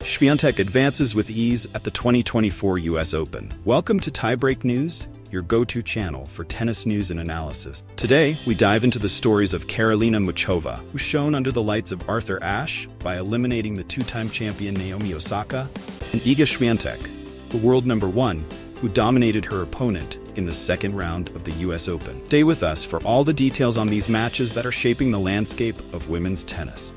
Swiatek advances with ease at the 2024 US Open. Welcome to Tiebreak News, your go-to channel for tennis news and analysis. Today, we dive into the stories of Karolina Muchova, who shone under the lights of Arthur Ashe by eliminating the two-time champion Naomi Osaka, and Iga Swiatek, the world number one, who dominated her opponent in the second round of the US Open. Stay with us for all the details on these matches that are shaping the landscape of women's tennis.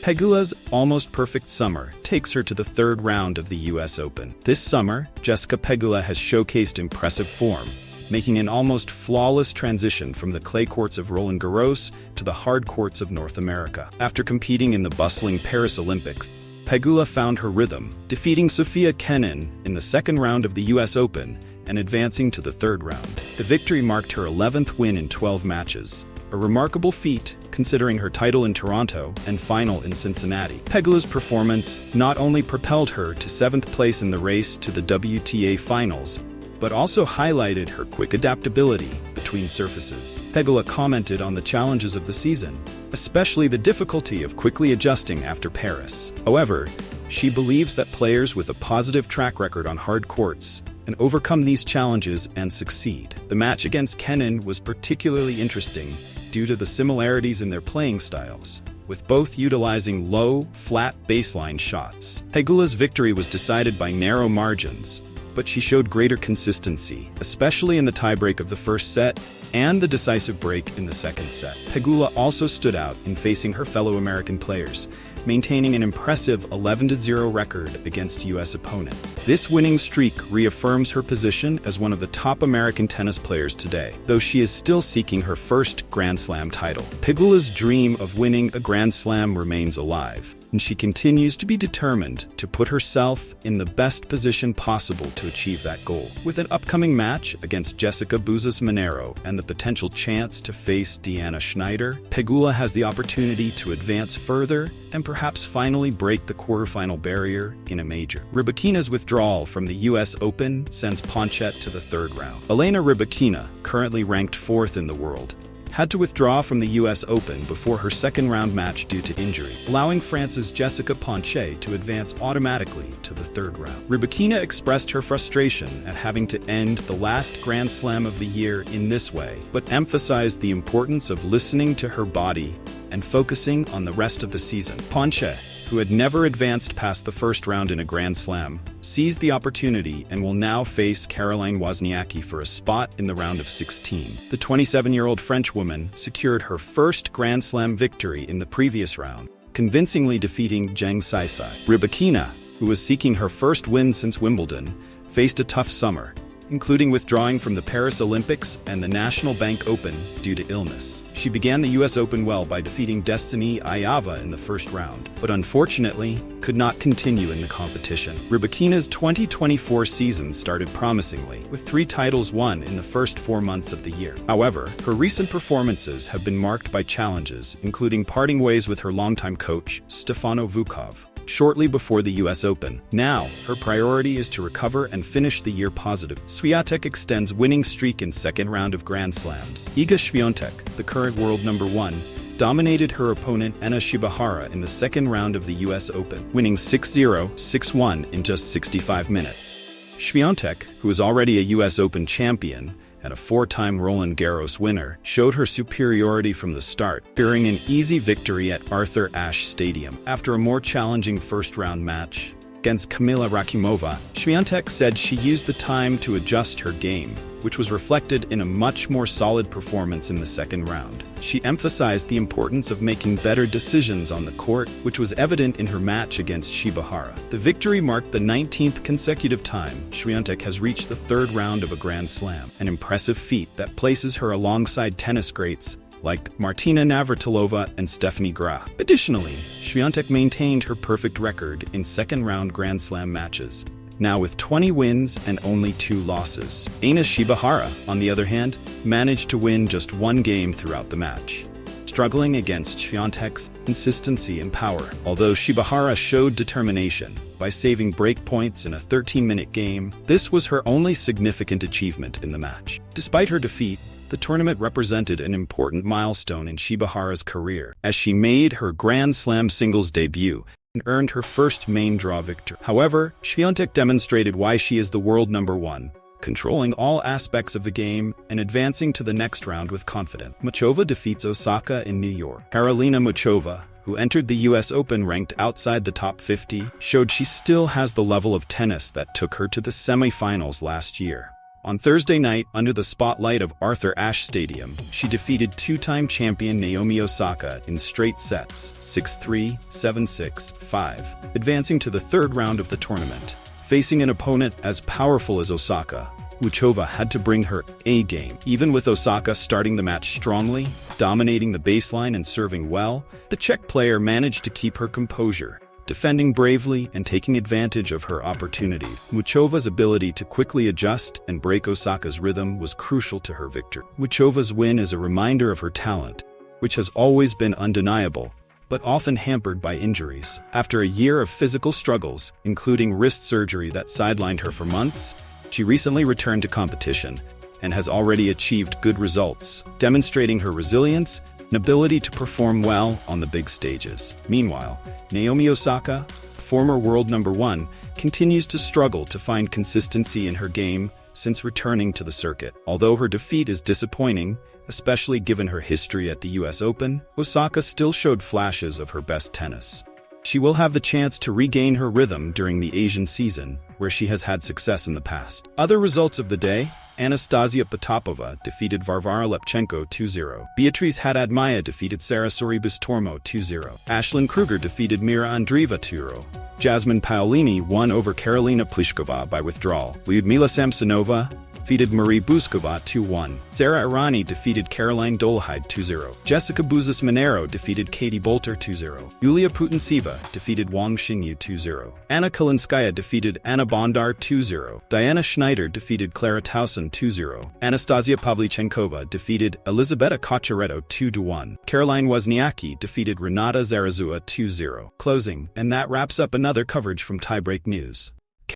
Pegula's almost perfect summer takes her to the third round of the US Open. This summer, Jessica Pegula has showcased impressive form, making an almost flawless transition from the clay courts of Roland Garros to the hard courts of North America. After competing in the bustling Paris Olympics, Pegula found her rhythm, defeating Sofia Kenin in the second round of the US Open and advancing to the third round. The victory marked her 11th win in 12 matches, a remarkable feat considering her title in Toronto and final in Cincinnati. Pegula's performance not only propelled her to 7th place in the race to the WTA Finals, but also highlighted her quick adaptability between surfaces. Pegula commented on the challenges of the season, especially the difficulty of quickly adjusting after Paris. However, she believes that players with a positive track record on hard courts can overcome these challenges and succeed. The match against Kenin was particularly interesting due to the similarities in their playing styles, with both utilizing low, flat baseline shots. Pegula's victory was decided by narrow margins, but she showed greater consistency, especially in the tiebreak of the first set and the decisive break in the second set. Pegula also stood out in facing her fellow American players, maintaining an impressive 11-0 record against U.S. opponents. This winning streak reaffirms her position as one of the top American tennis players today, though she is still seeking her first Grand Slam title. Pegula's dream of winning a Grand Slam remains alive, and she continues to be determined to put herself in the best position possible to achieve that goal. With an upcoming match against Jessica Buses-Monero and the potential chance to face Deanna Schneider, Pegula has the opportunity to advance further and perhaps finally break the quarterfinal barrier in a major. Rybakina's withdrawal from the US Open sends Ponchette to the third round. Elena Rybakina, currently ranked 4th in the world, had to withdraw from the US Open before her second-round match due to injury, allowing France's Jessica Ponchette to advance automatically to the third round. Rybakina expressed her frustration at having to end the last Grand Slam of the year in this way, but emphasized the importance of listening to her body and focusing on the rest of the season. Ponchette, who had never advanced past the first round in a Grand Slam, seized the opportunity and will now face Caroline Wozniacki for a spot in the round of 16. The 27-year-old French woman secured her first Grand Slam victory in the previous round, convincingly defeating Zheng Saisai. Rybakina, who was seeking her first win since Wimbledon, faced a tough summer, including withdrawing from the Paris Olympics and the National Bank Open due to illness. She began the US Open well by defeating Destiny Ayava in the first round, but unfortunately could not continue in the competition. Rybakina's 2024 season started promisingly, with 3 titles won in the first 4 months of the year. However, her recent performances have been marked by challenges, including parting ways with her longtime coach, Stefano Vukov, shortly before the US Open. Now, her priority is to recover and finish the year positive. Swiatek extends winning streak in second round of Grand Slams. Iga Swiatek, the current world number one, dominated her opponent Anna Shibahara in the second round of the US Open, winning 6-0, 6-1 in just 65 minutes. Swiatek, who is already a US Open champion and a 4-time Roland Garros winner, showed her superiority from the start, securing an easy victory at Arthur Ashe Stadium. After a more challenging first-round match against Kamila Rakimova, Swiatek said she used the time to adjust her game, which was reflected in a much more solid performance in the second round. She emphasized the importance of making better decisions on the court, which was evident in her match against Shibahara. The victory marked the 19th consecutive time Swiatek has reached the third round of a Grand Slam, an impressive feat that places her alongside tennis greats like Martina Navratilova and Stephanie Graf. Additionally, Swiatek maintained her perfect record in second-round Grand Slam matches, now with 20 wins and only 2 losses. Anna Shibahara, on the other hand, managed to win just 1 game throughout the match, struggling against Swiatek's consistency and power. Although Shibahara showed determination by saving break points in a 13-minute game, this was her only significant achievement in the match. Despite her defeat, the The tournament represented an important milestone in Shibahara's career, as she made her Grand Slam singles debut and earned her first main draw victory. However, Swiatek demonstrated why she is the world number one, controlling all aspects of the game and advancing to the next round with confidence. Muchova defeats Osaka in New York. Karolina Muchova, who entered the US Open ranked outside the top 50, showed she still has the level of tennis that took her to the semifinals last year. On Thursday night, under the spotlight of Arthur Ashe Stadium, she defeated two-time champion Naomi Osaka in straight sets, 6-3, 7-6, 5, advancing to the third round of the tournament. Facing an opponent as powerful as Osaka, Muchova had to bring her A game. Even with Osaka starting the match strongly, dominating the baseline and serving well, the Czech player managed to keep her composure, defending bravely and taking advantage of her opportunities. Muchova's ability to quickly adjust and break Osaka's rhythm was crucial to her victory. Muchova's win is a reminder of her talent, which has always been undeniable, but often hampered by injuries. After a year of physical struggles, including wrist surgery that sidelined her for months, she recently returned to competition and has already achieved good results, demonstrating her resilience and ability to perform well on the big stages. Meanwhile, Naomi Osaka, former world number one, continues to struggle to find consistency in her game since returning to the circuit. Although her defeat is disappointing, especially given her history at the US Open, Osaka still showed flashes of her best tennis. She will have the chance to regain her rhythm during the Asian season, where she has had success in the past. Other results of the day: Anastasia Potapova defeated Varvara Lepchenko 2-0. Beatriz Haddad-Maia defeated Sara Sorribes-Tormo 2-0. Ashlyn Kruger defeated Mira Andreeva 2-0. Jasmine Paolini won over Karolina Pliskova by withdrawal. Lyudmila Samsonova defeated Marie Buskova 2-1. Sara Irani defeated Caroline Dolehide 2-0. Jessica Buzas-Monero defeated Katie Bolter 2-0. Yulia Putintseva defeated Wang Xingyu 2-0. Anna Kalinskaya defeated Anna Bondar 2-0. Diana Schneider defeated Clara Tauson 2-0. Anastasia Pavlyuchenkova defeated Elizabeta Cocciaretto 2-1. Caroline Wozniacki defeated Renata Zarazua 2-0. Closing, and that wraps up another coverage from Tiebreak News.